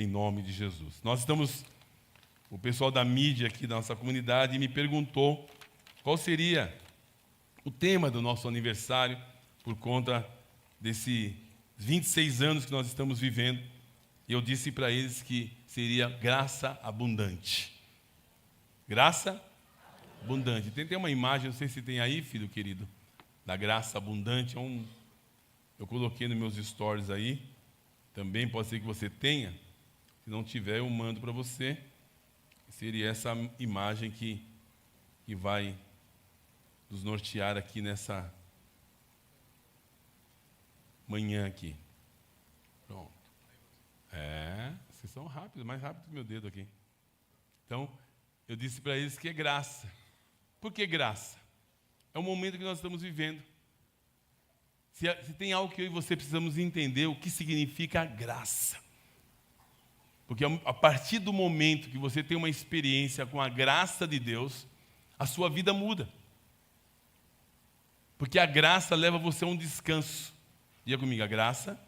em nome de Jesus. O pessoal da mídia aqui da nossa comunidade me perguntou qual seria o tema do nosso aniversário por conta desses 26 anos que nós estamos vivendo. E eu disse para eles que seria graça abundante. Graça abundante. Tem uma imagem, não sei se tem aí, filho querido, da graça abundante. Eu coloquei nos meus stories aí. Também pode ser que você tenha. Se não tiver, eu mando para você. Seria essa imagem que vai nos nortear aqui nessa manhã aqui. Pronto. Vocês são rápidos, mais rápido que meu dedo aqui. Então, eu disse para eles que é graça. Por que graça? É o momento que nós estamos vivendo. Se tem algo que eu e você precisamos entender, o que significa graça. Porque a partir do momento que você tem uma experiência com a graça de Deus, a sua vida muda. Porque a graça leva você a um descanso. Diga comigo, a graça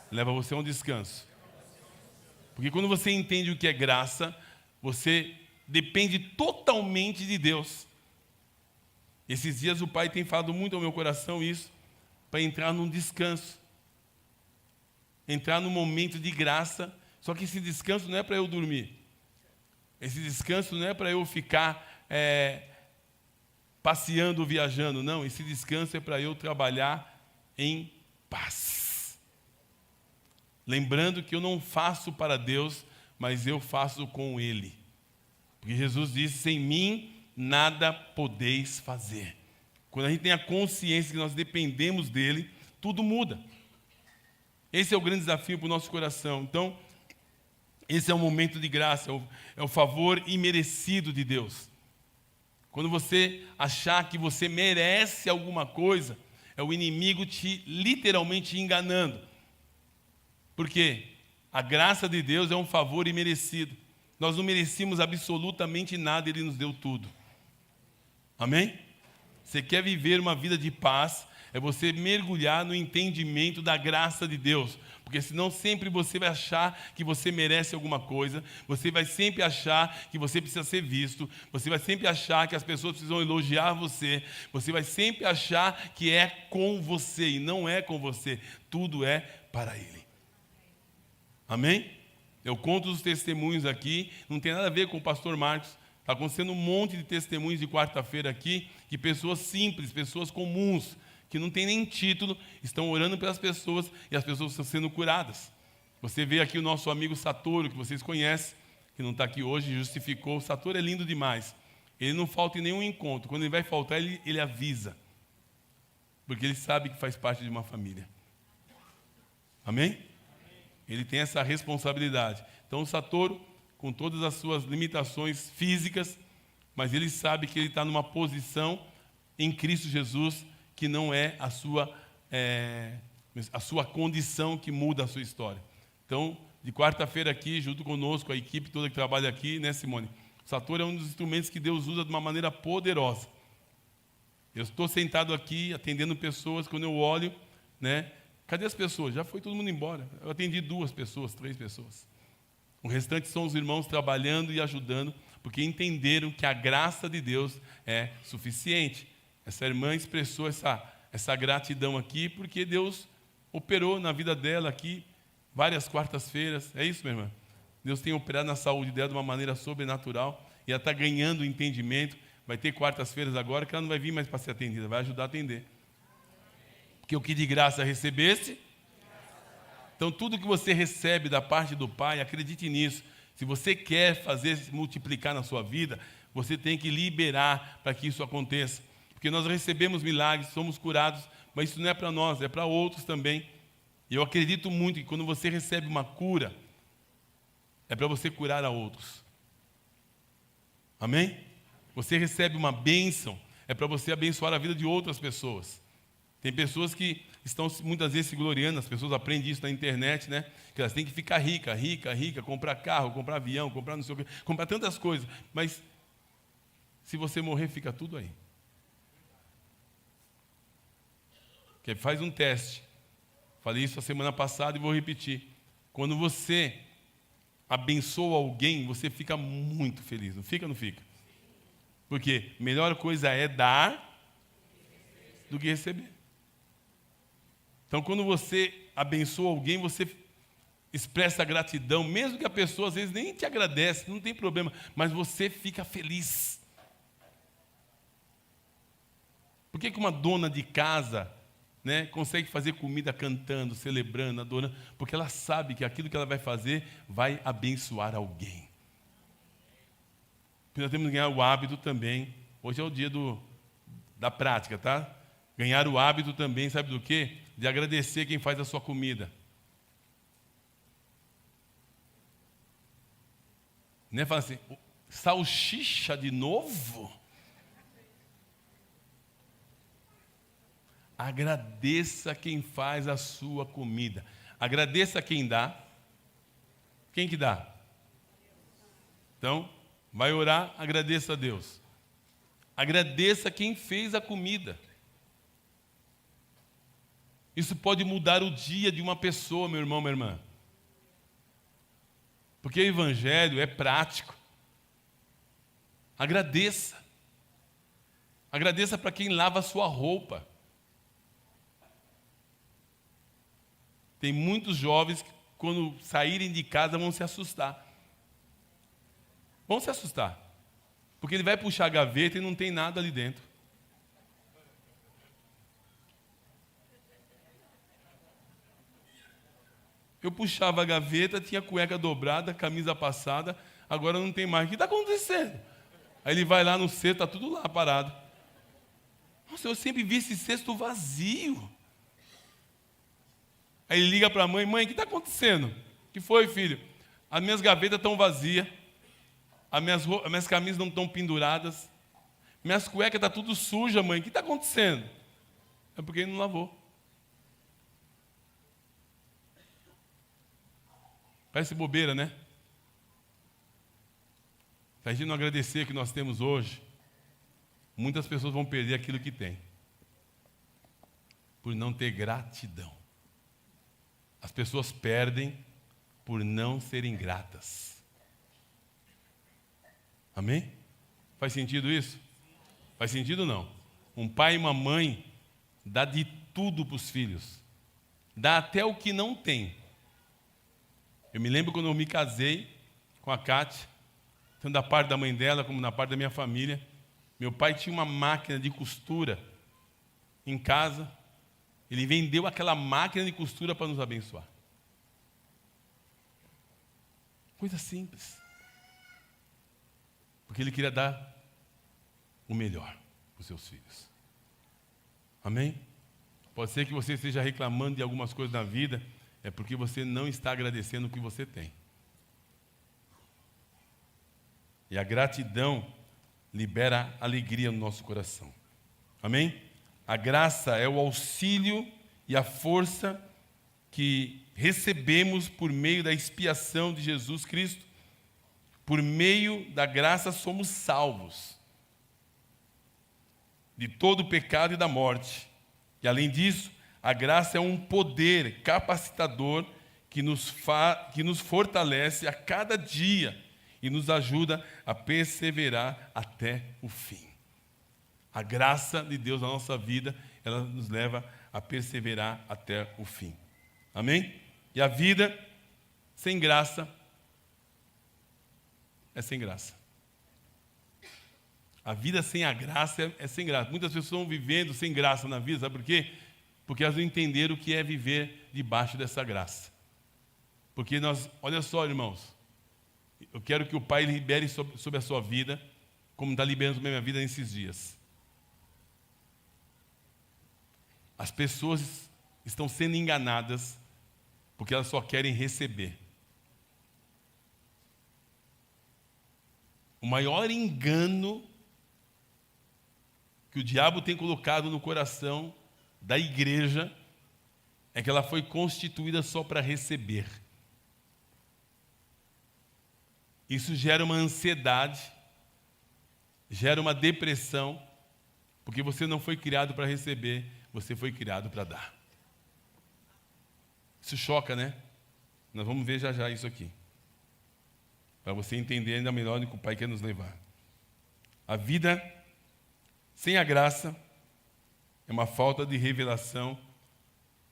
leva você a um descanso. Porque quando você entende o que é graça, você depende totalmente de Deus. Esses dias o Pai tem falado muito ao meu coração isso, para entrar num descanso. Entrar num momento de graça. Só que esse descanso não é para eu dormir. Esse descanso não é para eu ficar passeando ou viajando. Não, esse descanso é para eu trabalhar em paz. Lembrando que eu não faço para Deus, mas eu faço com Ele. Porque Jesus disse, sem mim nada podeis fazer. Quando a gente tem a consciência que nós dependemos dEle, tudo muda. Esse é o grande desafio para o nosso coração. Então, esse é um momento de graça, é o favor imerecido de Deus. Quando você achar que você merece alguma coisa, é o inimigo literalmente enganando. Por quê? A graça de Deus é um favor imerecido. Nós não merecíamos absolutamente nada, Ele nos deu tudo. Amém? Você quer viver uma vida de paz, é você mergulhar no entendimento da graça de Deus. Porque senão sempre você vai achar que você merece alguma coisa, você vai sempre achar que você precisa ser visto, você vai sempre achar que as pessoas precisam elogiar você, você vai sempre achar que é com você, e não é com você, tudo é para Ele. Amém? Eu conto os testemunhos aqui, não tem nada a ver com o pastor Marcos, está acontecendo um monte de testemunhos de quarta-feira aqui, de pessoas simples, pessoas comuns, que não tem nem título, estão orando pelas pessoas e as pessoas estão sendo curadas. Você vê aqui o nosso amigo Satoru, que vocês conhecem, que não está aqui hoje, justificou. O Satoru é lindo demais. Ele não falta em nenhum encontro. Quando ele vai faltar, ele avisa. Porque ele sabe que faz parte de uma família. Amém? Ele tem essa responsabilidade. Então o Satoru, com todas as suas limitações físicas, mas ele sabe que ele está numa posição em Cristo Jesus, que não é a sua condição que muda a sua história. Então, de quarta-feira aqui, junto conosco, a equipe toda que trabalha aqui, né, Simone? O Satoru é um dos instrumentos que Deus usa de uma maneira poderosa. Eu estou sentado aqui, atendendo pessoas, quando eu olho, né? Cadê as pessoas? Já foi todo mundo embora. Eu atendi 2 pessoas, 3 pessoas. O restante são os irmãos trabalhando e ajudando, porque entenderam que a graça de Deus é suficiente. Essa irmã expressou essa gratidão aqui, porque Deus operou na vida dela aqui várias quartas-feiras. É isso, minha irmã? Deus tem operado na saúde dela de uma maneira sobrenatural, e ela está ganhando entendimento. Vai ter quartas-feiras agora que ela não vai vir mais para ser atendida, vai ajudar a atender. Porque o que de graça recebesse, então tudo que você recebe da parte do Pai, acredite nisso. Se você quer fazer se multiplicar na sua vida, você tem que liberar para que isso aconteça. Porque nós recebemos milagres, somos curados, mas isso não é para nós, é para outros também. E eu acredito muito que quando você recebe uma cura, é para você curar a outros. Amém? Você recebe uma bênção, é para você abençoar a vida de outras pessoas. Tem pessoas que estão muitas vezes se gloriando, as pessoas aprendem isso na internet, né? Que elas têm que ficar rica, comprar carro, comprar avião, comprar não sei o quê, comprar tantas coisas. Mas se você morrer, fica tudo aí. Que faz um teste. Falei isso a semana passada e vou repetir. Quando você abençoa alguém, você fica muito feliz. Não fica ou não fica? Porque a melhor coisa é dar do que receber. Então, quando você abençoa alguém, você expressa gratidão, mesmo que a pessoa às vezes nem te agradece, não tem problema, mas você fica feliz. Por que uma dona de casa, né, consegue fazer comida cantando, celebrando, adorando? Porque ela sabe que aquilo que ela vai fazer vai abençoar alguém. Nós temos que ganhar o hábito também. Hoje é o dia da prática, tá? Ganhar o hábito também, sabe do quê? De agradecer quem faz a sua comida. Né? Fala assim, salsicha de novo? Agradeça quem faz a sua comida. Agradeça quem dá. Quem que dá? Então, vai orar, agradeça a Deus. Agradeça quem fez a comida. Isso pode mudar o dia de uma pessoa, meu irmão, minha irmã. Porque o evangelho é prático. Agradeça. Agradeça para quem lava a sua roupa. Tem muitos jovens que, quando saírem de casa, vão se assustar. Vão se assustar. Porque ele vai puxar a gaveta e não tem nada ali dentro. Eu puxava a gaveta, tinha cueca dobrada, camisa passada, agora não tem mais. O que está acontecendo? Aí ele vai lá no cesto, está tudo lá parado. Nossa, eu sempre vi esse cesto vazio. Aí ele liga para a mãe, mãe, o que está acontecendo? O que foi, filho? As minhas gavetas estão vazias, as minhas camisas não estão penduradas, minhas cuecas estão tudo sujas, mãe, o que está acontecendo? É porque ele não lavou. Parece bobeira, né? Se a gente não agradecer o que nós temos hoje, muitas pessoas vão perder aquilo que têm, por não ter gratidão. As pessoas perdem por não serem gratas. Amém? Faz sentido isso? Faz sentido ou não? Um pai e uma mãe dá de tudo para os filhos. Dá até o que não tem. Eu me lembro quando eu me casei com a Kátia, tanto da parte da mãe dela como da parte da minha família. Meu pai tinha uma máquina de costura em casa. Ele vendeu aquela máquina de costura para nos abençoar. Coisa simples. Porque ele queria dar o melhor para os seus filhos. Amém? Pode ser que você esteja reclamando de algumas coisas na vida, é porque você não está agradecendo o que você tem. E a gratidão libera alegria no nosso coração. Amém? A graça é o auxílio e a força que recebemos por meio da expiação de Jesus Cristo. Por meio da graça somos salvos de todo o pecado e da morte. E além disso, a graça é um poder capacitador que nos fortalece a cada dia e nos ajuda a perseverar até o fim. A graça de Deus na nossa vida, ela nos leva a perseverar até o fim. Amém? E a vida sem graça é sem graça. A vida sem a graça é sem graça. Muitas pessoas estão vivendo sem graça na vida, sabe por quê? Porque elas não entenderam o que é viver debaixo dessa graça. Porque olha só, irmãos, eu quero que o Pai libere sobre a sua vida, como está liberando sobre a minha vida nesses dias. As pessoas estão sendo enganadas porque elas só querem receber. O maior engano que o diabo tem colocado no coração da igreja é que ela foi constituída só para receber. Isso gera uma ansiedade, gera uma depressão, porque você não foi criado para receber, você foi criado para dar. Isso choca, né? Nós vamos ver já já isso aqui. para você entender ainda melhor onde o Pai quer nos levar. A vida sem a graça é uma falta de revelação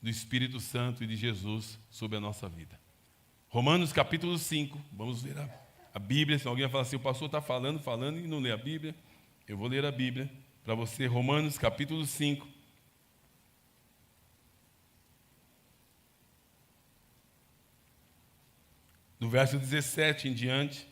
do Espírito Santo e de Jesus sobre a nossa vida. Romanos capítulo 5, vamos ler a Bíblia. Se alguém vai falar assim, o pastor está falando e não lê a Bíblia, eu vou ler a Bíblia para você. Romanos capítulo 5. Do verso 17 em diante.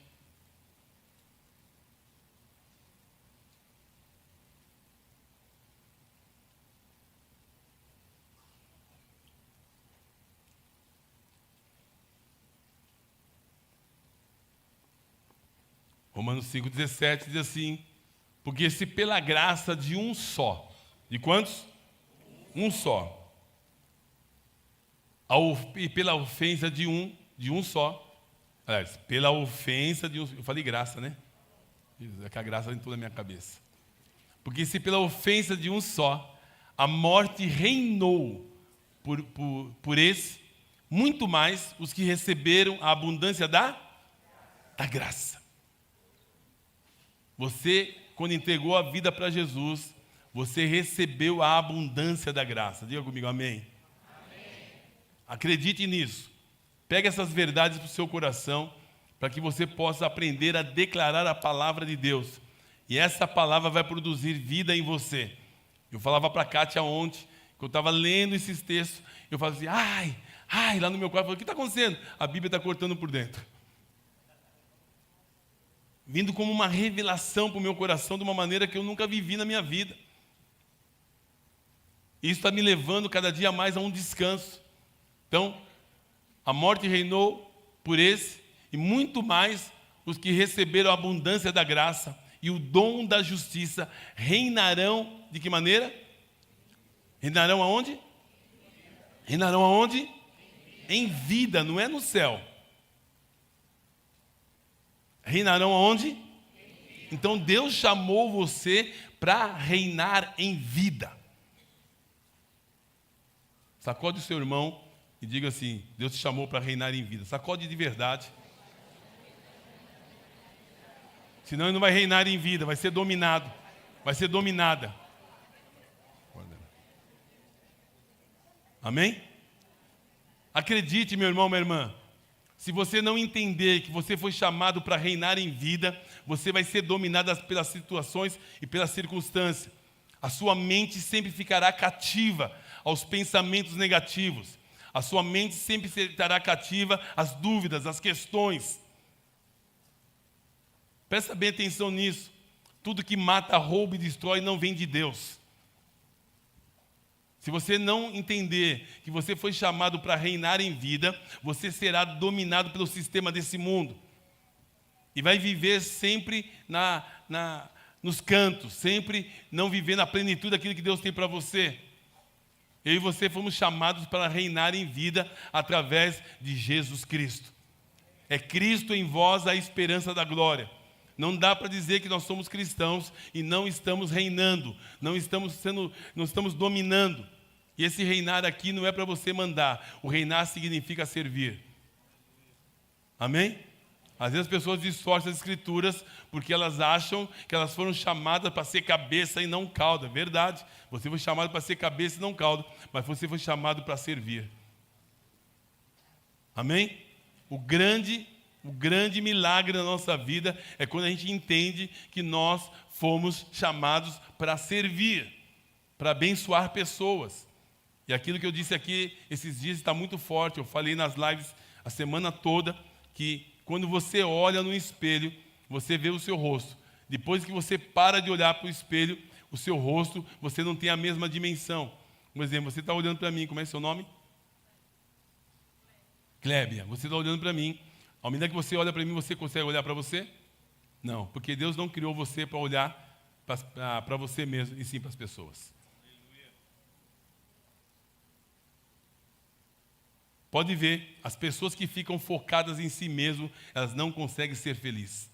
Romanos 5,17 diz assim: porque se pela graça de um só, de quantos? Um só, e pela ofensa de um só, aliás, pela ofensa de um, eu falei graça, né? É que a graça entrou na minha cabeça. Porque se pela ofensa de um só, a morte reinou por esse, muito mais os que receberam a abundância da graça. Você, quando entregou a vida para Jesus, você recebeu a abundância da graça. Diga comigo, amém. Amém. Acredite nisso. Pegue essas verdades para o seu coração, para que você possa aprender a declarar a palavra de Deus. E essa palavra vai produzir vida em você. Eu falava para a Kátia ontem, que eu estava lendo esses textos, eu falava assim, ai, lá no meu quarto, eu falei, o que está acontecendo? A Bíblia está cortando por dentro. Vindo como uma revelação para o meu coração de uma maneira que eu nunca vivi na minha vida. Isso está me levando cada dia mais a um descanso. Então, a morte reinou por esse, e muito mais os que receberam a abundância da graça e o dom da justiça reinarão de que maneira? Reinarão aonde? Reinarão aonde? Em vida, não é no céu. Reinarão aonde? Então Deus chamou você para reinar em vida. Sacode o seu irmão e diga assim, Deus te chamou para reinar em vida. Sacode de verdade. Senão ele não vai reinar em vida, vai ser dominado. Vai ser dominada. Amém? Acredite, meu irmão, minha irmã. Se você não entender que você foi chamado para reinar em vida, você vai ser dominado pelas situações e pelas circunstâncias. A sua mente sempre ficará cativa aos pensamentos negativos. A sua mente sempre estará cativa às dúvidas, às questões. Presta bem atenção nisso. Tudo que mata, rouba e destrói não vem de Deus. Se você não entender que você foi chamado para reinar em vida, você será dominado pelo sistema desse mundo. E vai viver sempre nos cantos, sempre não viver na plenitude daquilo que Deus tem para você. Eu e você fomos chamados para reinar em vida através de Jesus Cristo. É Cristo em vós a esperança da glória. Não dá para dizer que nós somos cristãos e não estamos reinando, não estamos dominando. E esse reinar aqui não é para você mandar. O reinar significa servir. Amém? Às vezes as pessoas distorcem as escrituras porque elas acham que elas foram chamadas para ser cabeça e não cauda. É verdade. Você foi chamado para ser cabeça e não cauda, mas você foi chamado para servir. Amém? O grande milagre da nossa vida é quando a gente entende que nós fomos chamados para servir, para abençoar pessoas. E aquilo que eu disse aqui esses dias está muito forte. Eu falei nas lives a semana toda que quando você olha no espelho, você vê o seu rosto. Depois que você para de olhar para o espelho, o seu rosto, você não tem a mesma dimensão. Por exemplo, você está olhando para mim, como é seu nome? Clébia. Você está olhando para mim. À medida que você olha para mim, você consegue olhar para você? Não, porque Deus não criou você para olhar para você mesmo, e sim para as pessoas. Pode ver, as pessoas que ficam focadas em si mesmo, elas não conseguem ser felizes.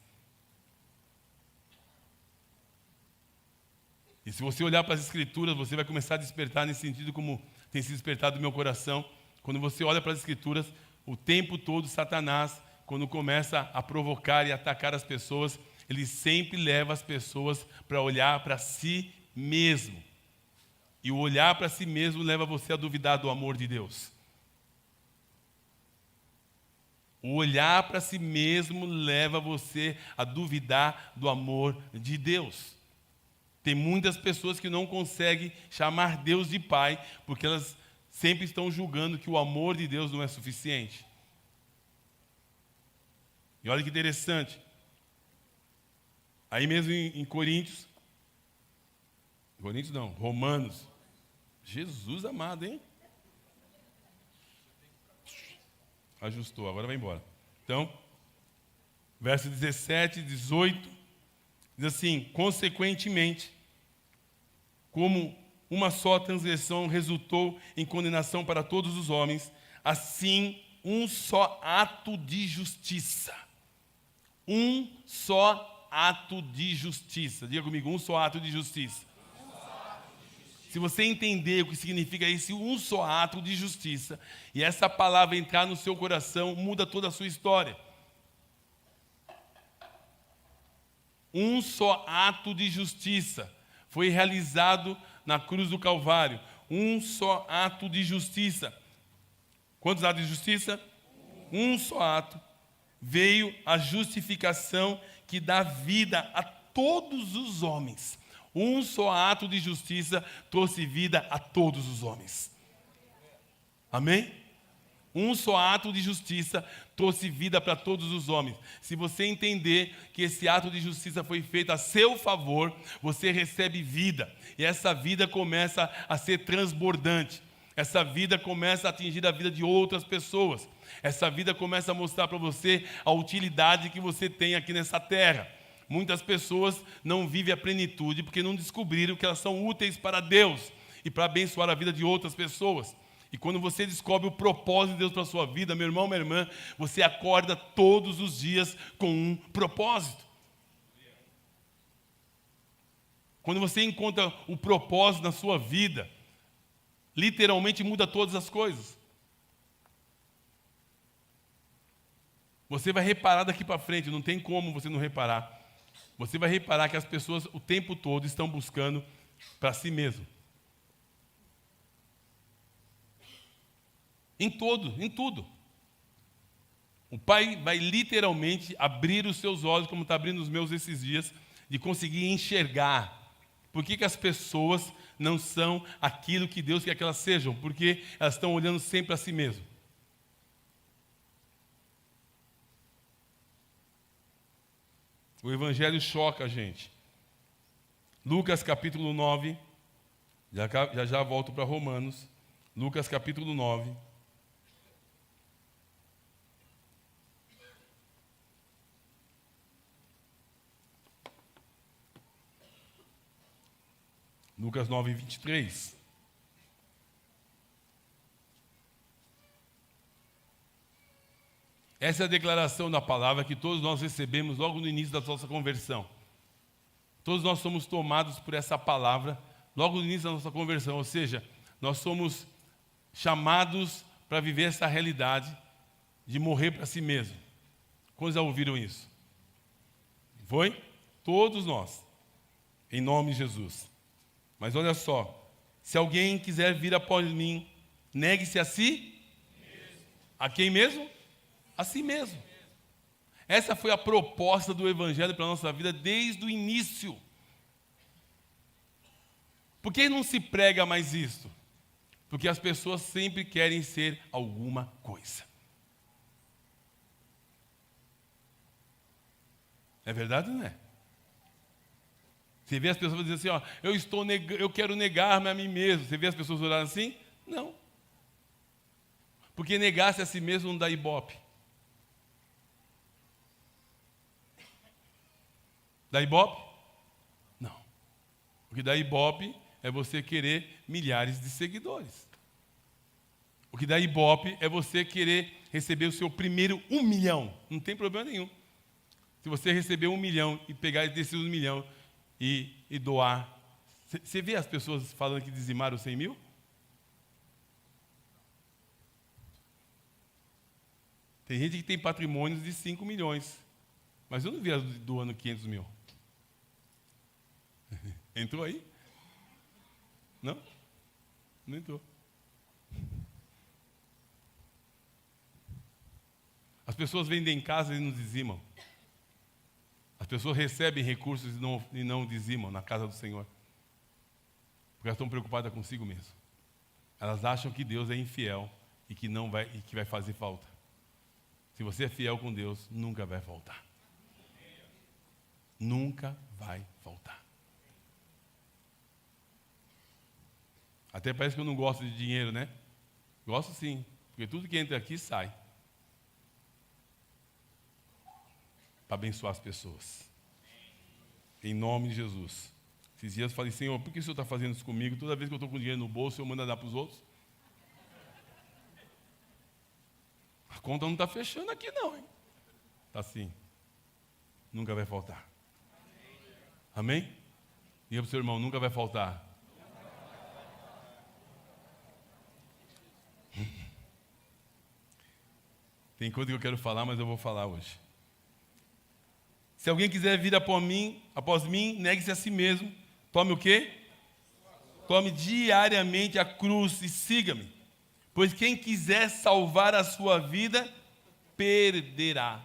E se você olhar para as Escrituras, você vai começar a despertar nesse sentido como tem se despertado no meu coração. Quando você olha para as Escrituras, o tempo todo Satanás, quando começa a provocar e atacar as pessoas, ele sempre leva as pessoas para olhar para si mesmo. E o olhar para si mesmo leva você a duvidar do amor de Deus. O olhar para si mesmo leva você a duvidar do amor de Deus. Tem muitas pessoas que não conseguem chamar Deus de Pai, porque elas sempre estão julgando que o amor de Deus não é suficiente. E olha que interessante. Aí mesmo em Coríntios não, Romanos. Jesus amado, hein? Ajustou, agora vai embora. Então, verso 17, 18, diz assim: consequentemente, como uma só transgressão resultou em condenação para todos os homens, assim um só ato de justiça. Um só ato de justiça. Diga comigo, um só ato de justiça. Se você entender o que significa esse um só ato de justiça, e essa palavra entrar no seu coração, muda toda a sua história. Um só ato de justiça foi realizado na cruz do Calvário. Um só ato de justiça. Quantos atos de justiça? Um só ato. Veio a justificação que dá vida a todos os homens. Um só ato de justiça trouxe vida a todos os homens. Amém? Um só ato de justiça trouxe vida para todos os homens. Se você entender que esse ato de justiça foi feito a seu favor, você recebe vida. E essa vida começa a ser transbordante. Essa vida começa a atingir a vida de outras pessoas. Essa vida começa a mostrar para você a utilidade que você tem aqui nessa terra. Muitas pessoas não vivem a plenitude porque não descobriram que elas são úteis para Deus e para abençoar a vida de outras pessoas. E quando você descobre o propósito de Deus para a sua vida, meu irmão, minha irmã, você acorda todos os dias com um propósito. Quando você encontra o propósito na sua vida, literalmente muda todas as coisas. Você vai reparar daqui para frente, não tem como você não reparar. Você vai reparar que as pessoas o tempo todo estão buscando para si mesmo. Em tudo. O Pai vai literalmente abrir os seus olhos, como está abrindo os meus esses dias, de conseguir enxergar. Por que as pessoas não são aquilo que Deus quer que elas sejam? Porque elas estão olhando sempre a si mesmo. O Evangelho choca a gente. Lucas capítulo 9, já volto para Romanos. Lucas capítulo 9. Lucas 9, 23. Essa é a declaração da palavra que todos nós recebemos logo no início da nossa conversão. Todos nós somos tomados por essa palavra logo no início da nossa conversão. Ou seja, nós somos chamados para viver essa realidade de morrer para si mesmo. Quantos já ouviram isso? Foi? Todos nós. Em nome de Jesus. Mas olha só. Se alguém quiser vir após mim, negue-se a si. A quem mesmo? A si mesmo. Essa foi a proposta do Evangelho para a nossa vida desde o início. Por que não se prega mais isto? Porque as pessoas sempre querem ser alguma coisa. É verdade ou não é? Você vê as pessoas dizendo assim, ó, eu quero negar-me a mim mesmo. Você vê as pessoas orarem assim? Não. Porque negar-se a si mesmo não dá ibope. Dá ibope? Não. O que dá ibope é você querer milhares de seguidores. O que dá ibope é você querer receber o seu primeiro 1 milhão. Não tem problema nenhum. Se você receber 1 milhão e pegar desses 1 milhão e doar. Você vê as pessoas falando que dizimaram 100 mil? Tem gente que tem patrimônios de 5 milhões. Mas eu não vi do ano 500 mil. Entrou aí? Não? Não entrou. As pessoas vendem casa e não dizimam. As pessoas recebem recursos e não dizimam na casa do Senhor. Porque elas estão preocupadas consigo mesmo. Elas acham que Deus é infiel e que vai fazer falta. Se você é fiel com Deus, nunca vai faltar. Nunca vai faltar. Até parece que eu não gosto de dinheiro, né? Gosto sim, porque tudo que entra aqui sai. Para abençoar as pessoas. Em nome de Jesus. Esses dias eu falei, Senhor, por que o Senhor está fazendo isso comigo? Toda vez que eu estou com dinheiro no bolso, eu mando dar para os outros. A conta não está fechando aqui não, hein? Está assim. Nunca vai faltar. Amém? Diga para o seu irmão, nunca vai faltar. Tem coisa que eu quero falar, mas eu vou falar hoje. Se alguém quiser vir após mim, negue-se a si mesmo. Tome o quê? Tome diariamente a cruz e siga-me. Pois quem quiser salvar a sua vida, perderá.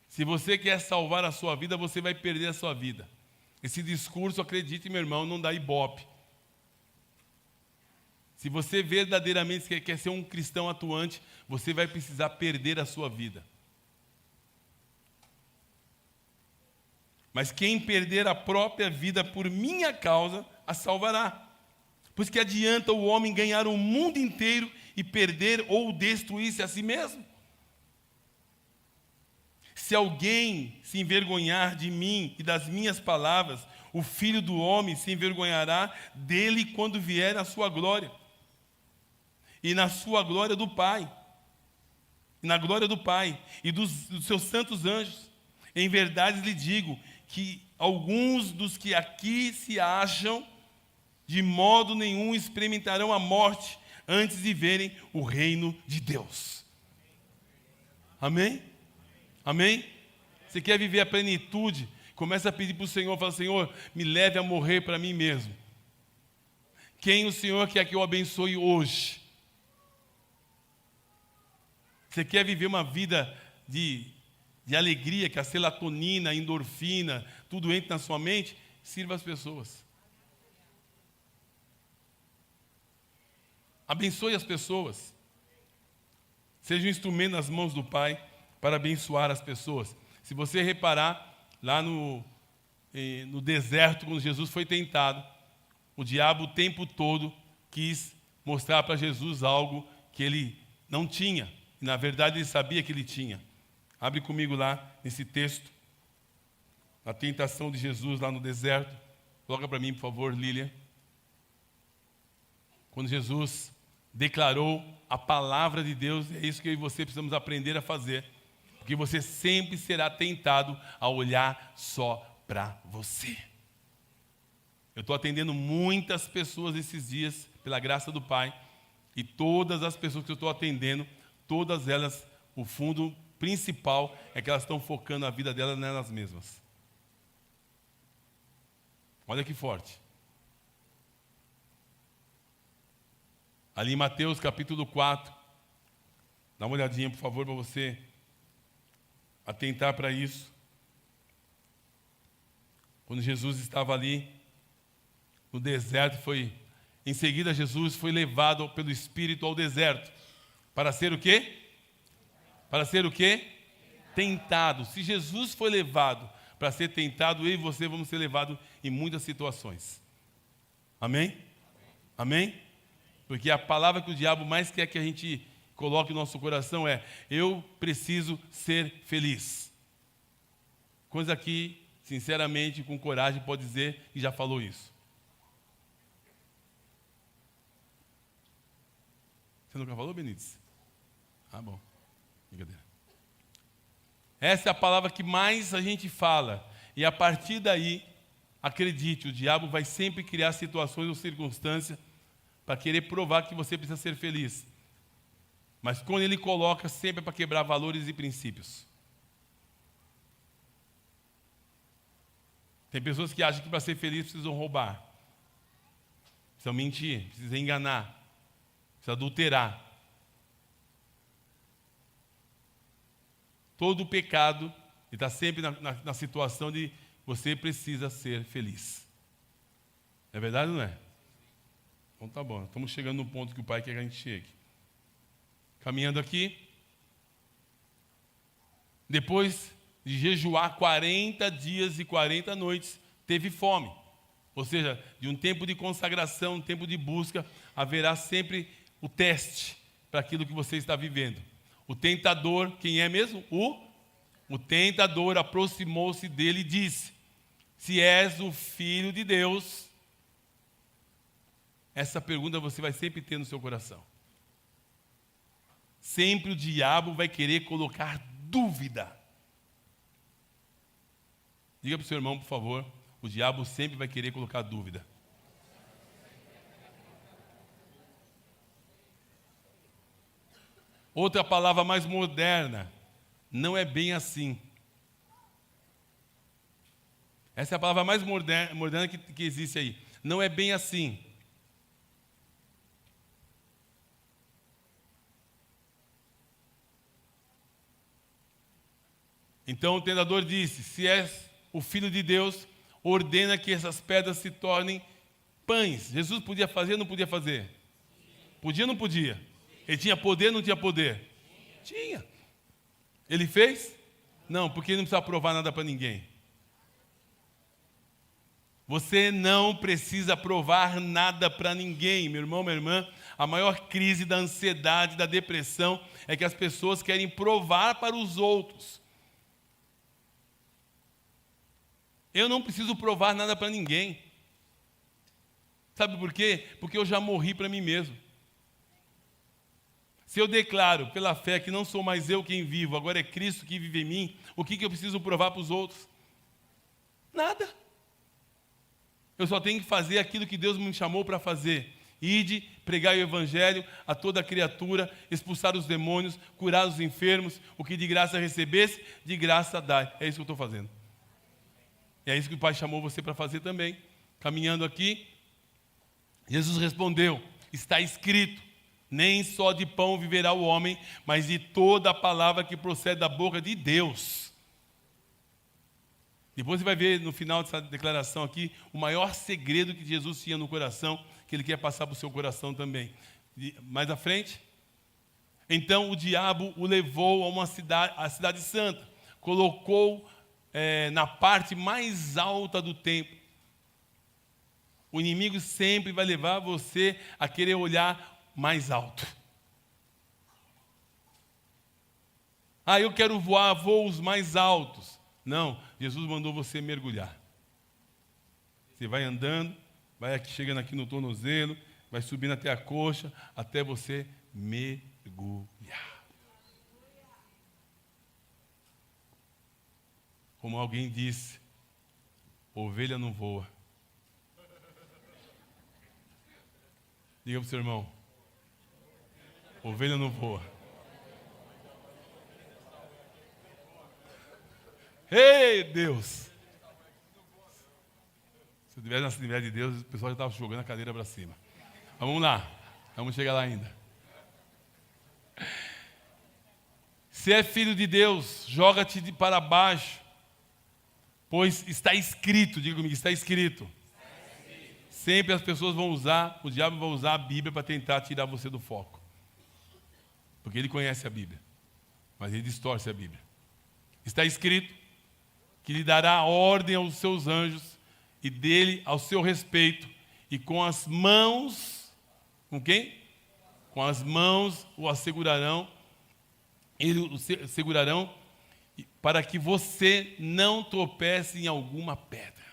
Se você quer salvar a sua vida, você vai perder a sua vida. Esse discurso, acredite, meu irmão, não dá ibope. Se você verdadeiramente quer ser um cristão atuante, você vai precisar perder a sua vida. Mas quem perder a própria vida por minha causa, a salvará. Pois que adianta o homem ganhar o mundo inteiro e perder ou destruir-se a si mesmo? Se alguém se envergonhar de mim e das minhas palavras, o Filho do Homem se envergonhará dele quando vier a sua glória. E na sua glória do Pai. E na glória do Pai e dos seus santos anjos. Em verdade lhe digo que alguns dos que aqui se acham, de modo nenhum experimentarão a morte antes de verem o reino de Deus. Amém? Amém? Você quer viver a plenitude? Começa a pedir para o Senhor, fala, Senhor, me leve a morrer para mim mesmo. Quem o Senhor quer que eu abençoe hoje? Você quer viver uma vida de alegria, que a serotonina, a endorfina, tudo entra na sua mente? Sirva as pessoas. Abençoe as pessoas. Seja um instrumento nas mãos do Pai para abençoar as pessoas. Se você reparar, lá no deserto, quando Jesus foi tentado, o diabo o tempo todo quis mostrar para Jesus algo que ele não tinha. E, na verdade, ele sabia que ele tinha. Abre comigo lá, nesse texto, a tentação de Jesus lá no deserto. Coloca para mim, por favor, Lília. Quando Jesus declarou a palavra de Deus, é isso que eu e você precisamos aprender a fazer. Porque você sempre será tentado a olhar só para você. Eu estou atendendo muitas pessoas esses dias, pela graça do Pai, e todas as pessoas que eu estou atendendo, todas elas, o fundo principal é que elas estão focando a vida delas nelas mesmas. Olha que forte. Ali em Mateus capítulo 4, dá uma olhadinha, por favor, para você atentar para isso. Quando Jesus estava ali no deserto, em seguida Jesus foi levado pelo Espírito ao deserto. Para ser o quê? Para ser o quê? Tentado. Se Jesus foi levado para ser tentado, eu e você vamos ser levados em muitas situações. Amém? Amém? Porque a palavra que o diabo mais quer que a gente coloque no nosso coração é: eu preciso ser feliz. Coisa que, sinceramente, com coragem, pode dizer que já falou isso. Você nunca falou, Benítez? Ah, bom. Brincadeira. Essa é a palavra que mais a gente fala. E a partir daí, acredite, o diabo vai sempre criar situações ou circunstâncias para querer provar que você precisa ser feliz. Mas quando ele coloca, sempre é para quebrar valores e princípios. Tem pessoas que acham que para ser feliz precisam roubar, precisam mentir, precisam enganar, precisam adulterar. Todo pecado está sempre na situação de você precisa ser feliz. É verdade ou não é? Então tá bom, estamos chegando no ponto que o Pai quer que a gente chegue. Caminhando aqui. Depois de jejuar 40 dias e 40 noites, teve fome. Ou seja, de um tempo de consagração, um tempo de busca, haverá sempre o teste para aquilo que você está vivendo. O tentador, quem é mesmo? O tentador aproximou-se dele e disse: se és o Filho de Deus. Essa pergunta você vai sempre ter no seu coração. Sempre o diabo vai querer colocar dúvida. Diga para o seu irmão, por favor, o diabo sempre vai querer colocar dúvida. Outra palavra mais moderna, não é bem assim. Essa é a palavra mais moderna que existe aí. Não é bem assim. Então o tentador disse: se és o Filho de Deus, ordena que essas pedras se tornem pães. Jesus podia fazer ou não podia fazer? Podia ou não podia? Ele tinha poder ou não tinha poder? Tinha. Ele fez? Não, porque ele não precisa provar nada para ninguém. Você não precisa provar nada para ninguém, meu irmão, minha irmã. A maior crise da ansiedade, da depressão, é que as pessoas querem provar para os outros. Eu não preciso provar nada para ninguém. Sabe por quê? Porque eu já morri para mim mesmo. Se eu declaro pela fé que não sou mais eu quem vivo, agora é Cristo que vive em mim, o que eu preciso provar para os outros? Nada. Eu só tenho que fazer aquilo que Deus me chamou para fazer. Ide, pregar o evangelho a toda criatura, expulsar os demônios, curar os enfermos, o que de graça recebesse, de graça dai. É isso que eu estou fazendo. E é isso que o Pai chamou você para fazer também. Caminhando aqui, Jesus respondeu: está escrito, nem só de pão viverá o homem, mas de toda a palavra que procede da boca de Deus. Depois você vai ver no final dessa declaração aqui, o maior segredo que Jesus tinha no coração, que Ele quer passar para o seu coração também. Mais à frente. Então o diabo o levou a uma cidade, a cidade santa, colocou na parte mais alta do templo. O inimigo sempre vai levar você a querer olhar mais alto. Eu quero voar voos mais altos. Não, Jesus mandou você mergulhar. Você vai andando, vai aqui, chegando aqui no tornozelo, vai subindo até a coxa, até você mergulhar. Como alguém disse, ovelha não voa. Diga para o seu irmão, ovelha não voa. Ei, Deus! Se eu estivesse na Assembleia de Deus, o pessoal já estava jogando a cadeira para cima. Vamos lá, vamos chegar lá ainda. Se é filho de Deus, joga-te para baixo, pois está escrito, diga comigo, está escrito. Sempre as pessoas vão usar, o diabo vai usar a Bíblia para tentar tirar você do foco. Porque ele conhece a Bíblia, mas ele distorce a Bíblia. Está escrito que lhe dará ordem aos seus anjos e dele ao seu respeito, e com as mãos, com quem? Com as mãos o assegurarão, eles o segurarão, para que você não tropece em alguma pedra.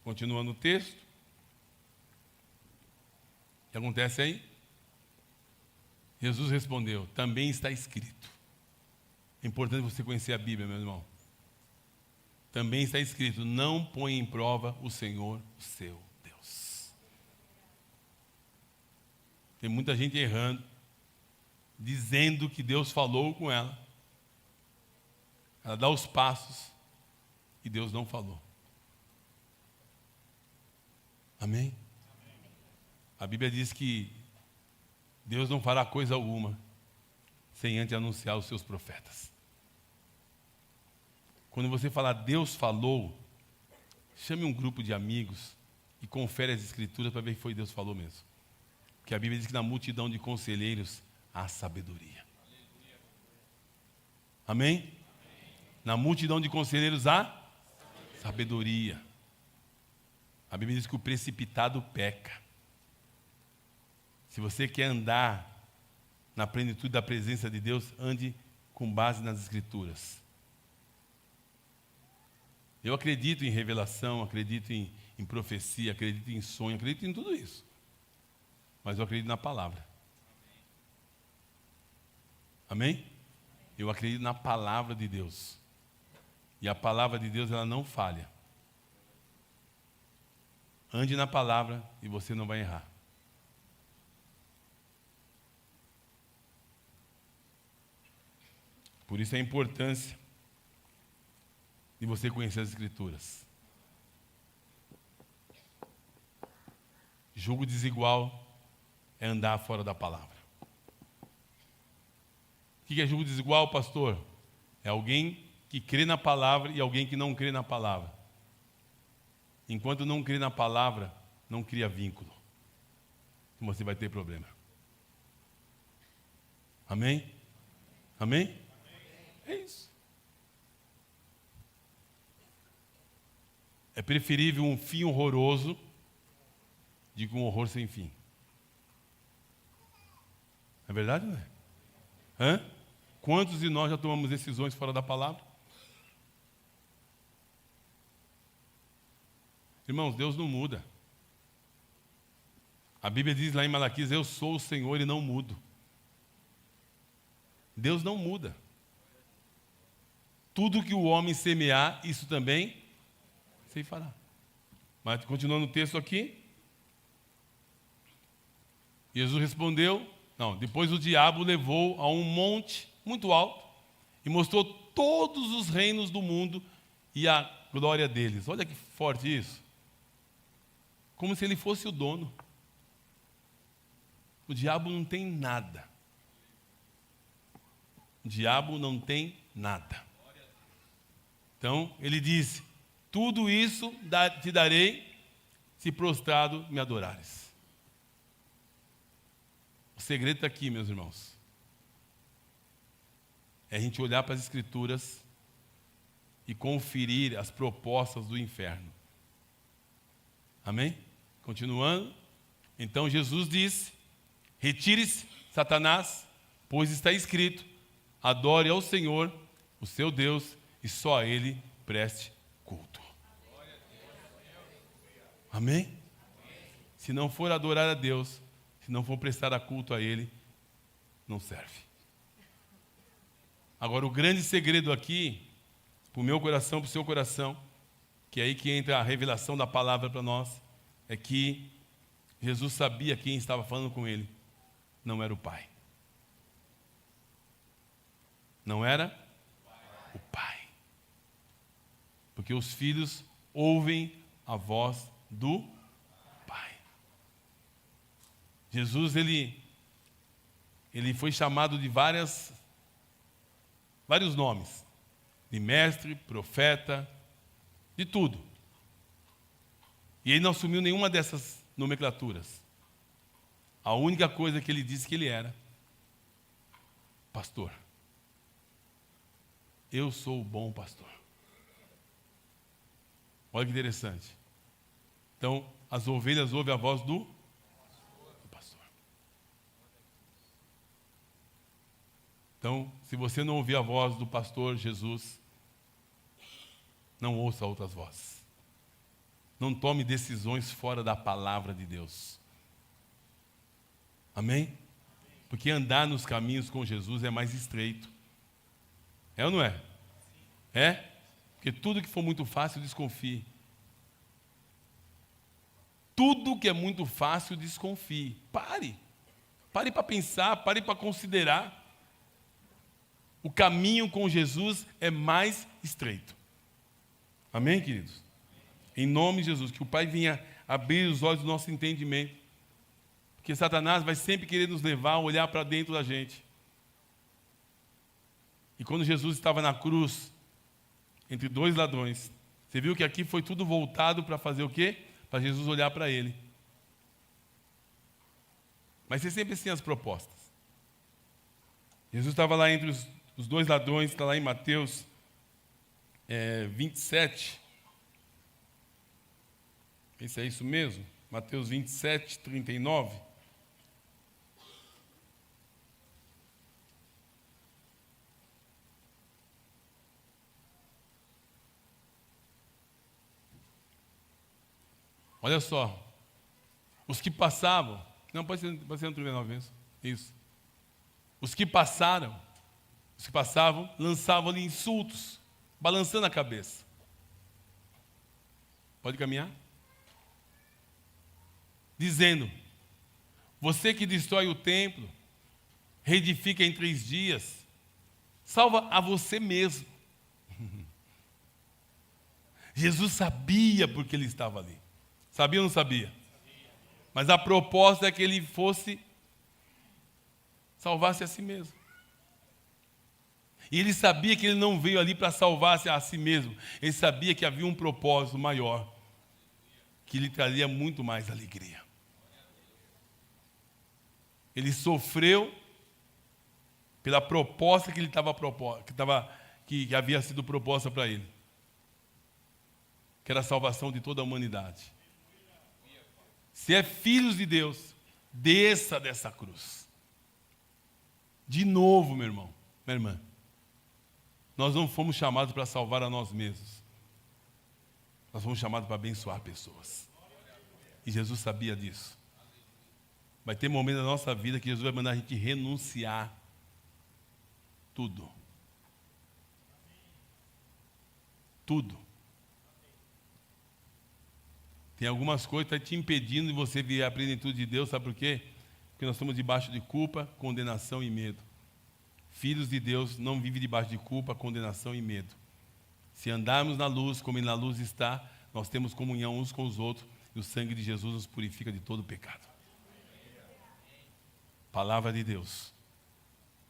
Continuando o texto. O que acontece aí? Jesus respondeu: também está escrito. É importante você conhecer a Bíblia, meu irmão. também está escrito: não põe em prova o Senhor, o seu Deus. Tem muita gente errando, dizendo que Deus falou com ela. Ela dá os passos e Deus não falou. Amém? A Bíblia diz que Deus não fará coisa alguma sem antes anunciar os seus profetas. Quando você falar Deus falou, chame um grupo de amigos e confere as escrituras para ver que foi Deus que falou mesmo. Porque a Bíblia diz que na multidão de conselheiros há sabedoria. Amém? Na multidão de conselheiros há sabedoria. A Bíblia diz que o precipitado peca. Se você quer andar na plenitude da presença de Deus, ande com base nas Escrituras. Eu acredito em revelação, acredito em profecia, acredito em sonho, acredito em tudo isso. Mas eu acredito na palavra. Amém? Eu acredito na palavra de Deus. E a palavra de Deus, ela não falha. Ande na palavra e você não vai errar. Por isso a importância de você conhecer as Escrituras. Julgo desigual é andar fora da palavra. O que é julgo desigual, pastor? É alguém que crê na palavra e alguém que não crê na palavra. Enquanto não crê na palavra, não cria vínculo. Você vai ter problema. Amém? Amém? É isso. É preferível um fim horroroso do que um horror sem fim. É verdade, não é? Hã? Quantos de nós já tomamos decisões fora da palavra? Irmãos, Deus não muda. A Bíblia diz lá em Malaquias: eu sou o Senhor e não mudo. Deus não muda. Tudo que o homem semear, isso também se fará. Mas continuando o texto aqui, Jesus respondeu, depois o diabo levou a um monte muito alto e mostrou todos os reinos do mundo e a glória deles. Olha que forte isso. Como se ele fosse o dono. O diabo não tem nada. O diabo não tem nada. Então, ele disse: tudo isso te darei se prostrado me adorares. O segredo está aqui, meus irmãos. É a gente olhar para as Escrituras e conferir as propostas do inferno. Amém? Continuando. Então Jesus disse: retire-se, Satanás, pois está escrito: adore ao Senhor, o seu Deus, e só a Ele preste culto. Amém? Se não for adorar a Deus, se não for prestar culto a Ele, não serve. Agora, o grande segredo aqui, para o meu coração, para o seu coração, que é aí que entra a revelação da palavra para nós, é que Jesus sabia quem estava falando com ele. Não era o Pai. Não era o Pai. Porque os filhos ouvem a voz do Pai. Jesus, ele foi chamado de vários nomes. De mestre, profeta, de tudo. E ele não assumiu nenhuma dessas nomenclaturas. A única coisa que ele disse que ele era: pastor. Eu sou o bom pastor. Olha que interessante. Então, as ovelhas ouvem a voz do pastor. Então, se você não ouvir a voz do pastor Jesus, não ouça outras vozes. Não tome decisões fora da palavra de Deus. Amém? Porque andar nos caminhos com Jesus é mais estreito. É ou não é? É? Porque tudo que for muito fácil, desconfie. Tudo que é muito fácil, desconfie. Pare. Pare para pensar, pare para considerar. O caminho com Jesus é mais estreito. Amém, queridos? Em nome de Jesus, que o Pai venha abrir os olhos do nosso entendimento. Porque Satanás vai sempre querer nos levar a olhar para dentro da gente. E quando Jesus estava na cruz, entre dois ladrões, você viu que aqui foi tudo voltado para fazer o quê? Para Jesus olhar para ele. Mas você sempre tem as propostas. Jesus estava lá entre os dois ladrões, está lá em Mateus 27. Esse é isso mesmo? Mateus 27, 39. Olha só. Os que passavam. Não, pode ser no 39 mesmo. Isso. Os que passavam, lançavam-lhe insultos, balançando a cabeça. Pode caminhar? Dizendo: você que destrói o templo, reedifica em 3 dias, salva a você mesmo. Jesus sabia porque ele estava ali. Sabia ou não sabia? Mas a proposta é que ele salvasse a si mesmo. E ele sabia que ele não veio ali para salvar-se a si mesmo. Ele sabia que havia um propósito maior, que lhe traria muito mais alegria. Ele sofreu pela proposta que que havia sido proposta para ele, que era a salvação de toda a humanidade. Se é filhos de Deus, desça dessa cruz. De novo, meu irmão, minha irmã, nós não fomos chamados para salvar a nós mesmos. Nós fomos chamados para abençoar pessoas. E Jesus sabia disso. Vai ter momentos na nossa vida que Jesus vai mandar a gente renunciar tudo. Tudo. Tem algumas coisas que estão te impedindo de você ver a plenitude de Deus, sabe por quê? Porque nós estamos debaixo de culpa, condenação e medo. Filhos de Deus não vivem debaixo de culpa, condenação e medo. Se andarmos na luz, como Ele na luz está, nós temos comunhão uns com os outros, e o sangue de Jesus nos purifica de todo pecado. Palavra de Deus.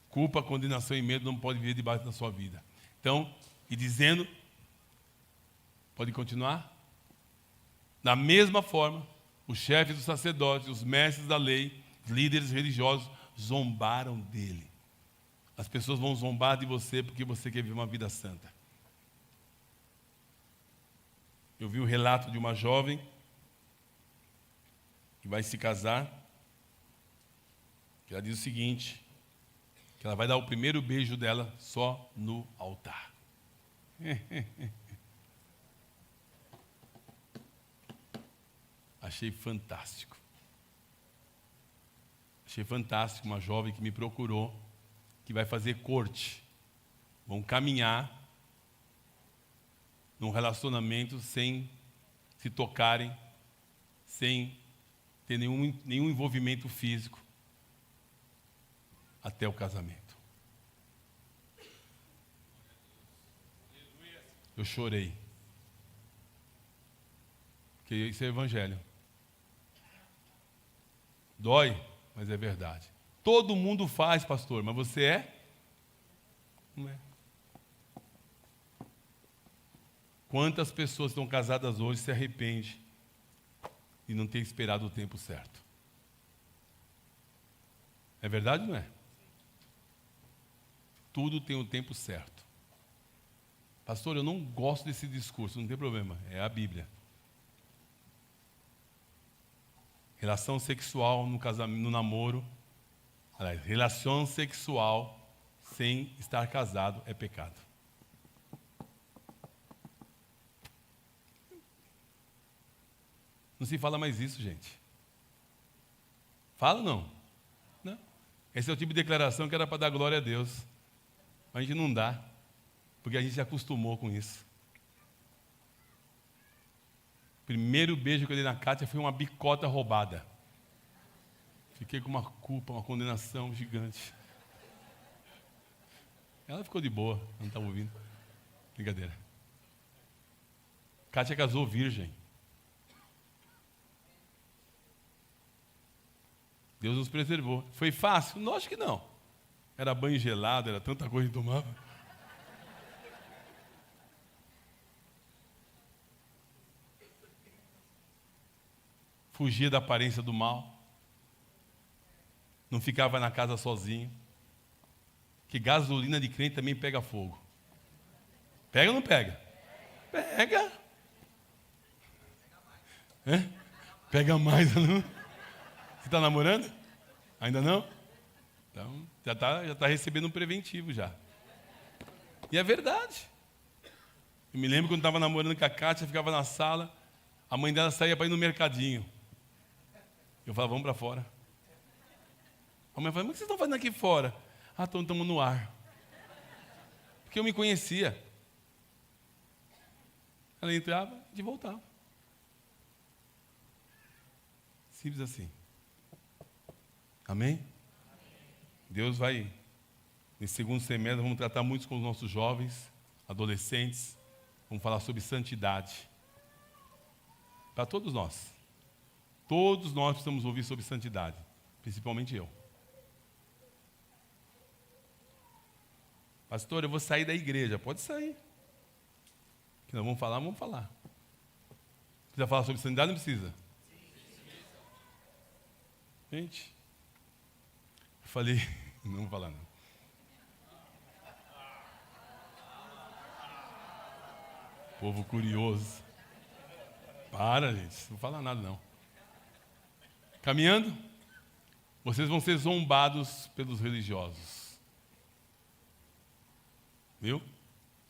Culpa, condenação e medo não pode viver debaixo da sua vida. Então, e dizendo, pode continuar? Da mesma forma, os chefes dos sacerdotes, os mestres da lei, os líderes religiosos, zombaram dele. As pessoas vão zombar de você porque você quer viver uma vida santa. Eu vi o relato de uma jovem que vai se casar, que ela diz o seguinte, que ela vai dar o primeiro beijo dela só no altar. Achei fantástico. Achei fantástico uma jovem que me procurou, que vai fazer corte. Vão caminhar num relacionamento sem se tocarem, sem ter nenhum envolvimento físico, até o casamento. Eu chorei. Porque isso é evangelho. Dói, mas é verdade. Todo mundo faz, pastor, mas você é? Não é. Quantas pessoas estão casadas hoje se arrependem e não têm esperado o tempo certo? É verdade ou não é? Tudo tem o tempo certo. Pastor, eu não gosto desse discurso, não tem problema, é a Bíblia. Relação sexual no casamento, no namoro, aliás, relação sexual sem estar casado é pecado. Não se fala mais isso, gente. Fala ou não? Não. Esse é o tipo de declaração que era para dar glória a Deus. Mas a gente não dá, porque a gente se acostumou com isso. Primeiro beijo que eu dei na Kátia foi uma bicota roubada. Fiquei com uma culpa, uma condenação gigante. Ela ficou de boa, não estava ouvindo. Brincadeira. Kátia casou virgem. Deus nos preservou. Foi fácil? Lógico que não. Era banho gelado, era tanta coisa que tomava. Fugia da aparência do mal. Não ficava na casa sozinho. Que gasolina de crente também pega fogo. Pega ou não pega? Pega. É? Pega mais, não? Você está namorando? Ainda não? Então, já tá recebendo um preventivo já. E é verdade. Eu me lembro quando estava namorando com a Kátia, ficava na sala, a mãe dela saía para ir no mercadinho. Eu falava, vamos para fora. A mãe falava, mas o que vocês estão fazendo aqui fora? Ah, estamos no ar. Porque eu me conhecia. Ela entrava e voltava. Simples assim. Amém? Deus vai, nesse segundo semestre, vamos tratar muito com os nossos jovens, adolescentes, vamos falar sobre santidade. Para todos nós. Todos nós precisamos ouvir sobre santidade, principalmente eu. Pastor, eu vou sair da igreja. Pode sair. Que nós vamos falar, vamos falar. Precisa falar sobre santidade ou não precisa? Gente, eu falei, não vou falar não. Povo curioso. Para, gente, não vou falar nada não. Caminhando, vocês vão ser zombados pelos religiosos. Viu?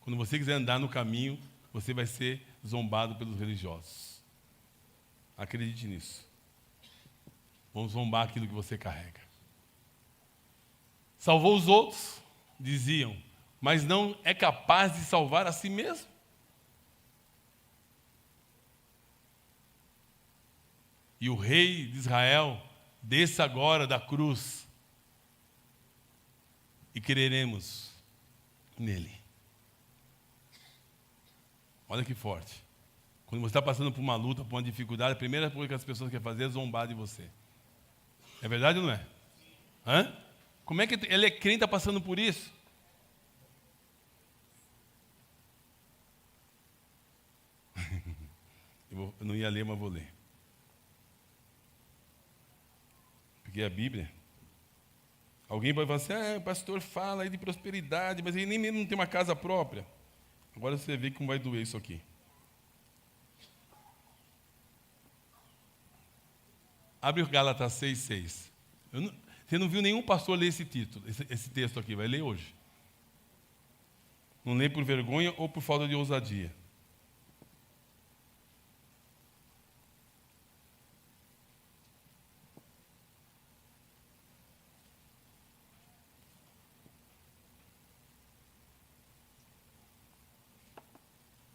Quando você quiser andar no caminho, você vai ser zombado pelos religiosos. Acredite nisso. Vão zombar aquilo que você carrega. Salvou os outros, diziam, mas não é capaz de salvar a si mesmo. E o rei de Israel, desça agora da cruz e creremos nele. Olha que forte. Quando você está passando por uma luta, por uma dificuldade, a primeira coisa que as pessoas querem fazer é zombar de você. É verdade ou não é? Hã? Como é que ele é crente e está passando por isso? Eu não ia ler, mas vou ler. Peguei a Bíblia. Alguém pode falar assim, o pastor fala aí de prosperidade, mas ele nem mesmo não tem uma casa própria. Agora você vê como vai doer isso aqui. Abre o Gálatas 6,6. Você não viu nenhum pastor ler esse título, esse texto aqui, vai ler hoje. Não lê por vergonha ou por falta de ousadia.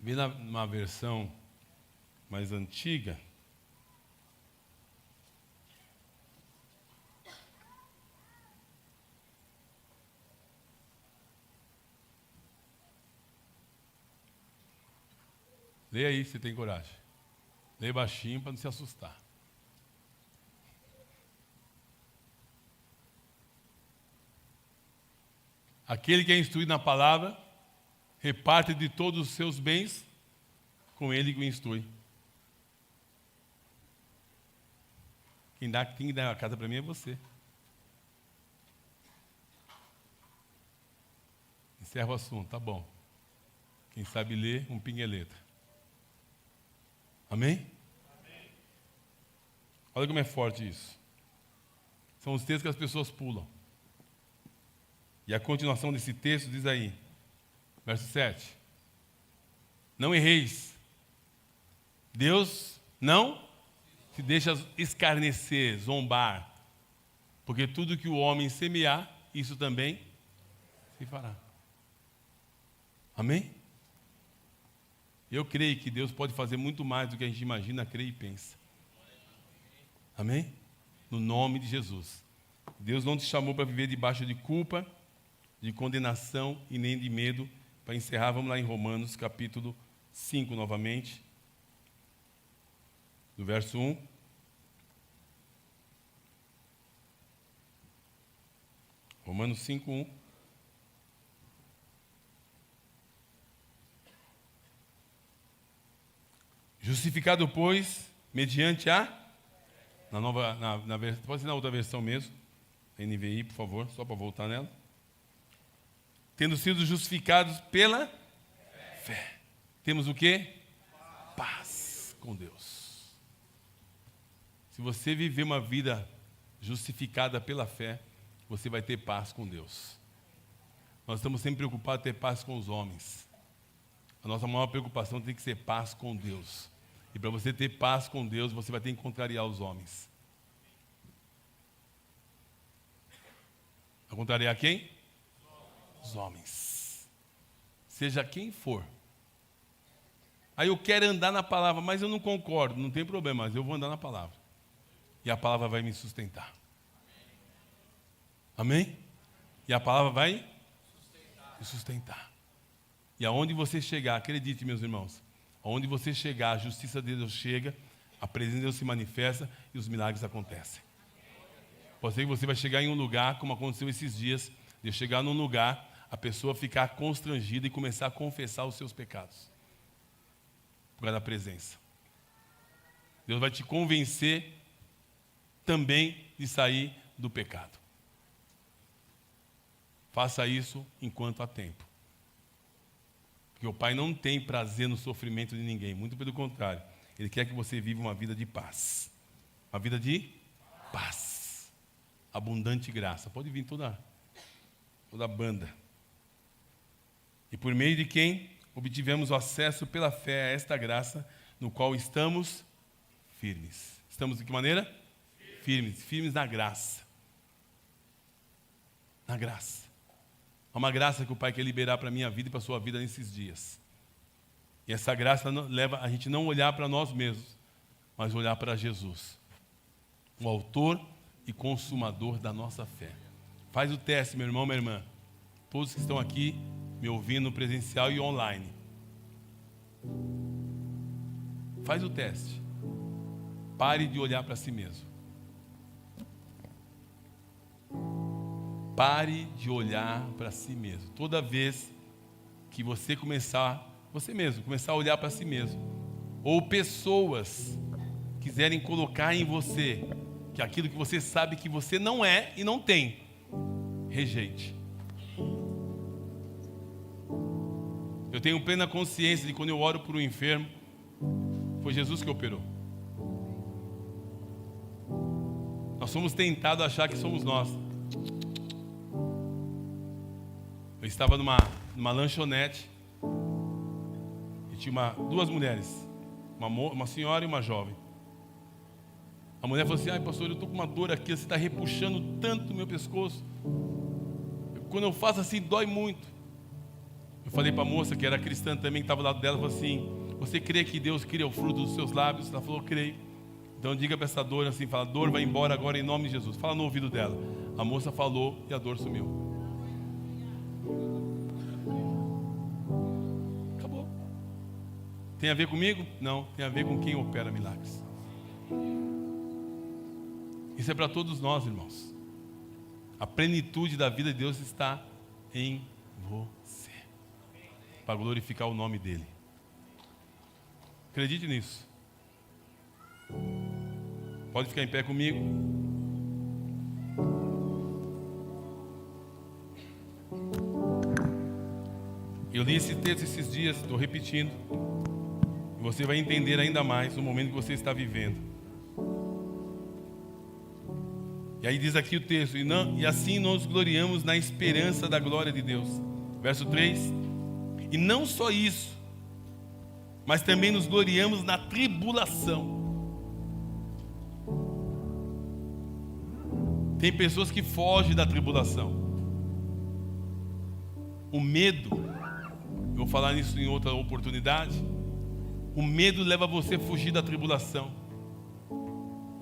Vi numa versão mais antiga. Lê aí se tem coragem. Lê baixinho para não se assustar. Aquele que é instruído na palavra, reparte de todos os seus bens com ele que o instrui. Quem que dá a casa para mim é você. Encerra o assunto, tá bom. Quem sabe ler, um pingueleta. Amém? Amém? Olha como é forte isso. São os textos que as pessoas pulam. E a continuação desse texto diz aí, verso 7. Não erreis. Deus não se deixa escarnecer, zombar. Porque tudo que o homem semear, isso também se fará. Amém? Eu creio que Deus pode fazer muito mais do que a gente imagina, crê e pensa. Amém? No nome de Jesus. Deus não te chamou para viver debaixo de culpa, de condenação e nem de medo. Para encerrar, vamos lá em Romanos capítulo 5 novamente, do verso 1. Romanos 5, 1. Justificado, pois, mediante a... pode ser na outra versão mesmo. NVI, por favor, só para voltar nela. Tendo sido justificados pela fé. Temos o quê? Paz com Deus. Se você viver uma vida justificada pela fé, você vai ter paz com Deus. Nós estamos sempre preocupados em ter paz com os homens. A nossa maior preocupação tem que ser paz com Deus. E para você ter paz com Deus, você vai ter que contrariar os homens. Vai contrariar quem? Os homens. Seja quem for. Aí eu quero andar na palavra, mas eu não concordo. Não tem problema, mas eu vou andar na palavra. E a palavra vai me sustentar. Amém? E a palavra vai me sustentar. E aonde você chegar, acredite, meus irmãos, aonde você chegar, a justiça de Deus chega, a presença de Deus se manifesta e os milagres acontecem. Pode ser que você vai chegar em um lugar, como aconteceu esses dias, de chegar num lugar, a pessoa ficar constrangida e começar a confessar os seus pecados. Por causa da presença. Deus vai te convencer também de sair do pecado. Faça isso enquanto há tempo. Porque o Pai não tem prazer no sofrimento de ninguém. Muito pelo contrário. Ele quer que você viva uma vida de paz. Uma vida de paz. Abundante graça. Pode vir toda a banda. E por meio de quem obtivemos o acesso pela fé a esta graça, no qual estamos firmes. Estamos de que maneira? Firmes. Firmes na graça. Na graça. Há uma graça que o Pai quer liberar para a minha vida e para a sua vida nesses dias. E essa graça leva a gente não olhar para nós mesmos, mas olhar para Jesus, o autor e consumador da nossa fé. Faz o teste, meu irmão, minha irmã. Todos que estão aqui me ouvindo presencial e online. Faz o teste. Pare de olhar para si mesmo. Pare de olhar para si mesmo. Toda vez que você mesmo, começar a olhar para si mesmo, ou pessoas quiserem colocar em você que aquilo que você sabe que você não é e não tem, rejeite. Eu tenho plena consciência de quando eu oro por um enfermo, foi Jesus que operou. Nós somos tentados a achar que somos nós. Eu estava numa lanchonete e tinha duas mulheres, uma senhora e uma jovem. A mulher falou assim: ai, pastor, eu estou com uma dor aqui, você está repuxando tanto o meu pescoço. Quando eu faço assim, dói muito. Eu falei para a moça, que era cristã também, que estava ao lado dela, falou assim: você crê que Deus cria o fruto dos seus lábios? Ela falou: creio. Então diga para essa dor assim, fala: dor, vai embora agora em nome de Jesus. Fala no ouvido dela. A moça falou e a dor sumiu. Acabou. Tem a ver comigo? Não, tem a ver com quem opera milagres. Isso é para todos nós, irmãos. A plenitude da vida de Deus está em você, para glorificar o nome dEle. Acredite nisso. Pode ficar em pé comigo. Eu li esse texto esses dias, estou repetindo, e você vai entender ainda mais no momento que você está vivendo. E aí diz aqui o texto: e assim nos gloriamos na esperança da glória de Deus. Verso 3: e não só isso, mas também nos gloriamos na tribulação. Tem pessoas que fogem da tribulação. O medo, eu vou falar nisso em outra oportunidade. O medo leva você a fugir da tribulação.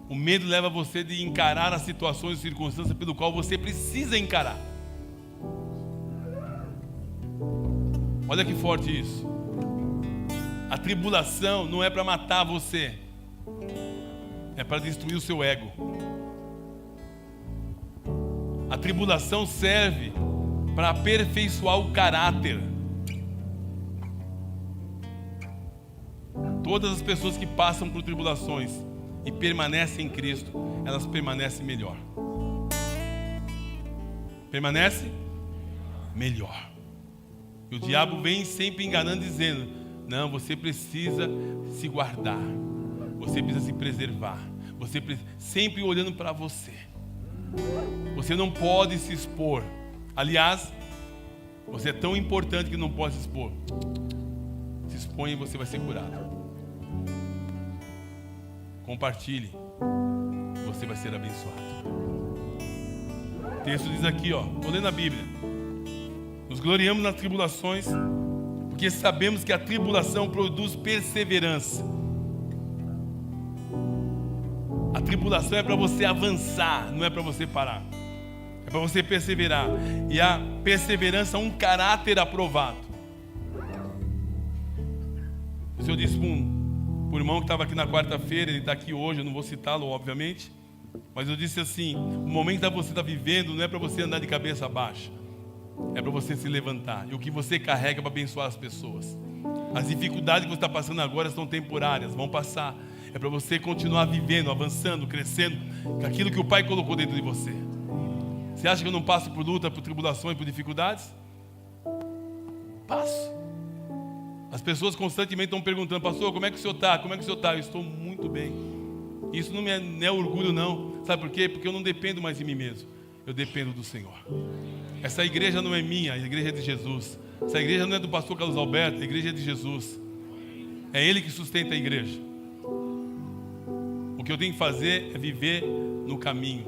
O medo leva você de encarar as situações e circunstâncias pelo qual você precisa encarar. Olha que forte isso. A tribulação não é para matar você, é para destruir o seu ego. A tribulação serve para aperfeiçoar o caráter. Todas as pessoas que passam por tribulações e permanecem em Cristo, elas permanecem melhor. Permanece melhor. E o diabo vem sempre enganando, dizendo: não, você precisa se guardar, você precisa se preservar, você precisa, sempre olhando para você. Você não pode se expor. Aliás, você é tão importante que não pode se expor. Se expõe e você vai ser curado. Compartilhe, você vai ser abençoado. O texto diz aqui, estou lendo a Bíblia: nos gloriamos nas tribulações, porque sabemos que a tribulação produz perseverança. A tribulação é para você avançar, não é para você parar. É para você perseverar. E a perseverança é um caráter aprovado. O Senhor disse para o irmão que estava aqui na quarta-feira, ele está aqui hoje, eu não vou citá-lo, obviamente, mas eu disse assim: o momento que você está vivendo não é para você andar de cabeça baixa, é para você se levantar. E o que você carrega é para abençoar as pessoas. As dificuldades que você está passando agora são temporárias, vão passar. É para você continuar vivendo, avançando, crescendo, com aquilo que o Pai colocou dentro de você. Você acha que eu não passo por luta, por tribulações, por dificuldades? Passo. As pessoas constantemente estão perguntando: pastor, como é que o senhor está? Como é que o senhor está? Eu estou muito bem. Isso não é orgulho, não. Sabe por quê? Porque eu não dependo mais de mim mesmo. Eu dependo do Senhor. Essa igreja não é minha, a igreja é de Jesus. Essa igreja não é do pastor Carlos Alberto, a igreja é de Jesus. É Ele que sustenta a igreja. O que eu tenho que fazer é viver no caminho,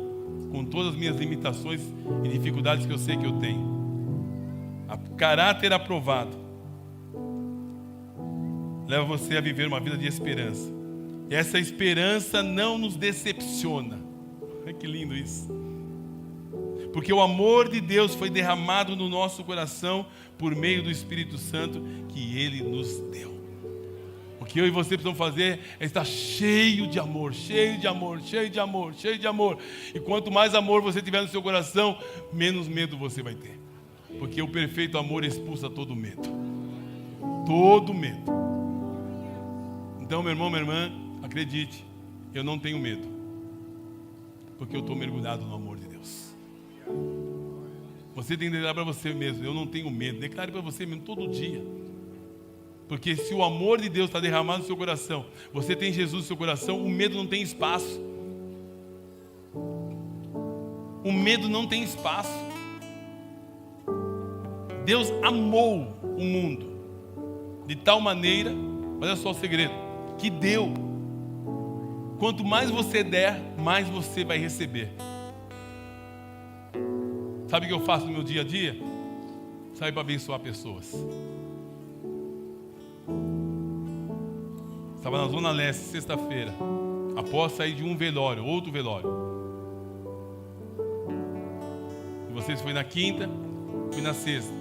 com todas as minhas limitações e dificuldades que eu sei que eu tenho. Caráter aprovado leva você a viver uma vida de esperança. E essa esperança não nos decepciona. Olha que lindo isso. Porque o amor de Deus foi derramado no nosso coração por meio do Espírito Santo que Ele nos deu. O que eu e você precisamos fazer é estar cheio de amor, cheio de amor, cheio de amor, cheio de amor. E quanto mais amor você tiver no seu coração, menos medo você vai ter. Porque o perfeito amor expulsa todo medo. Todo medo. Então, meu irmão, minha irmã, acredite, eu não tenho medo. Porque eu estou mergulhado no amor de Deus. Você tem que declarar para você mesmo: eu não tenho medo. Declare para você mesmo todo dia. Porque se o amor de Deus está derramado no seu coração, você tem Jesus no seu coração, o medo não tem espaço. O medo não tem espaço. Deus amou o mundo de tal maneira, olha só o segredo, que deu. Quanto mais você der, mais você vai receber. Sabe o que eu faço no meu dia a dia? Saio para abençoar pessoas. Estava na Zona Leste, sexta-feira, após sair de um velório, outro velório. E vocês foi na quinta, fui na sexta.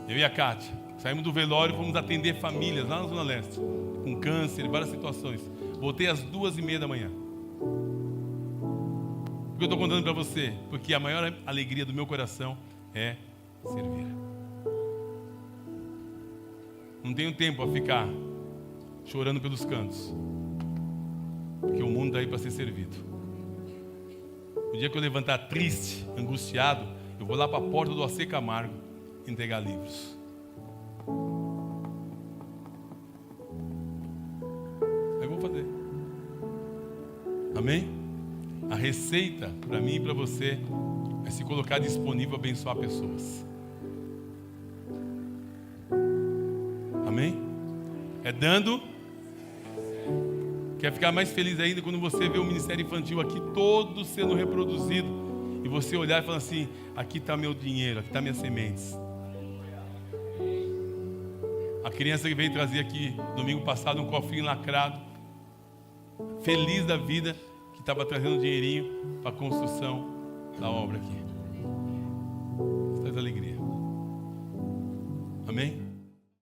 Eu e a Kátia saímos do velório e fomos atender famílias lá na Zona Leste, com câncer, várias situações. Voltei às 2:30 da manhã. Por que eu estou contando para você? Porque a maior alegria do meu coração é servir. Não tenho tempo a ficar chorando pelos cantos, porque o mundo está aí para ser servido. O dia que eu levantar triste, angustiado, eu vou lá para a porta do AC Camargo entregar livros. Eu vou fazer. Amém? A receita para mim e para você é se colocar disponível a abençoar pessoas. Amém? É dando. Quer ficar mais feliz ainda quando você vê o ministério infantil aqui todo sendo reproduzido e você olhar e falar assim: aqui está meu dinheiro, aqui está minhas sementes. A criança que veio trazer aqui domingo passado um cofrinho lacrado, feliz da vida, que estava trazendo um dinheirinho para a construção da obra aqui. Isso traz alegria. Amém?